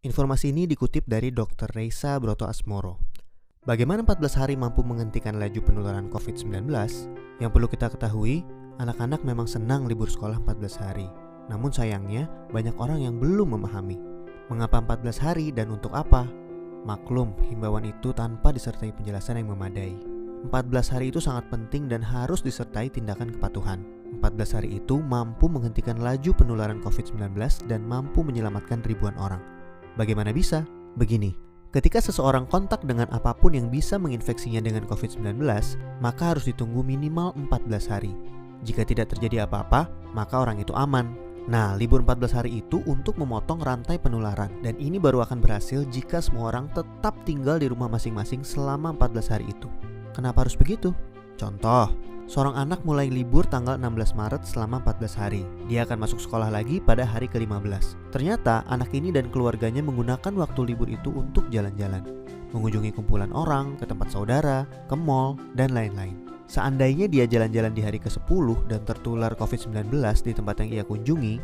Informasi ini dikutip dari Dr. Reisa Broto Asmoro. Bagaimana 14 hari mampu menghentikan laju penularan COVID-19? Yang perlu kita ketahui, anak-anak memang senang libur sekolah 14 hari. Namun sayangnya, banyak orang yang belum memahami. Mengapa 14 hari dan untuk apa? Maklum, himbauan itu tanpa disertai penjelasan yang memadai. 14 hari itu sangat penting dan harus disertai tindakan kepatuhan. 14 hari itu mampu menghentikan laju penularan COVID-19 dan mampu menyelamatkan ribuan orang. Bagaimana bisa? Begini, ketika seseorang kontak dengan apapun yang bisa menginfeksinya dengan COVID-19, maka harus ditunggu minimal 14 hari. Jika tidak terjadi apa-apa, maka orang itu aman. Nah, libur 14 hari itu untuk memotong rantai penularan, dan ini baru akan berhasil jika semua orang tetap tinggal di rumah masing-masing selama 14 hari itu. Kenapa harus begitu? Contoh, seorang anak mulai libur tanggal 16 Maret selama 14 hari. Dia akan masuk sekolah lagi pada hari ke-15. Ternyata anak ini dan keluarganya menggunakan waktu libur itu untuk jalan-jalan, mengunjungi kumpulan orang, ke tempat saudara, ke mall, dan lain-lain. Seandainya dia jalan-jalan di hari ke-10 dan tertular COVID-19 di tempat yang ia kunjungi,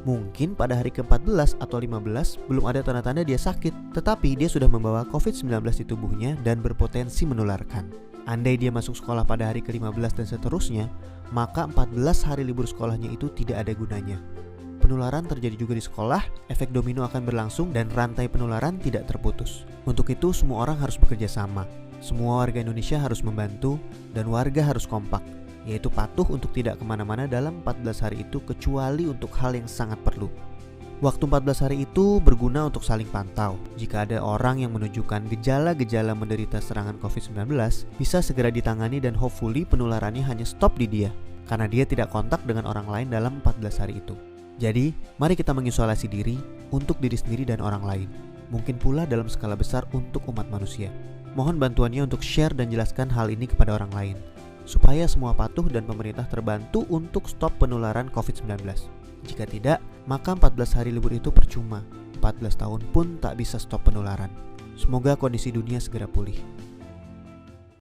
mungkin pada hari ke-14 atau 15 belum ada tanda-tanda dia sakit, tetapi dia sudah membawa COVID-19 di tubuhnya dan berpotensi menularkan. Andai dia masuk sekolah pada hari ke-15 dan seterusnya, maka 14 hari libur sekolahnya itu tidak ada gunanya. Penularan terjadi juga di sekolah, efek domino akan berlangsung dan rantai penularan tidak terputus. Untuk itu semua orang harus bekerja sama. Semua warga Indonesia harus membantu dan warga harus kompak, yaitu patuh untuk tidak kemana-mana dalam 14 hari itu kecuali untuk hal yang sangat perlu. Waktu 14 hari itu berguna untuk saling pantau. Jika ada orang yang menunjukkan gejala-gejala menderita serangan COVID-19, bisa segera ditangani dan hopefully penularannya hanya stop di dia, karena dia tidak kontak dengan orang lain dalam 14 hari itu. Jadi, mari kita mengisolasi diri untuk diri sendiri dan orang lain. Mungkin pula dalam skala besar untuk umat manusia. Mohon bantuannya untuk share dan jelaskan hal ini kepada orang lain, supaya semua patuh dan pemerintah terbantu untuk stop penularan COVID-19. Jika tidak, maka 14 hari libur itu percuma. 14 tahun pun tak bisa stop penularan. Semoga kondisi dunia segera pulih.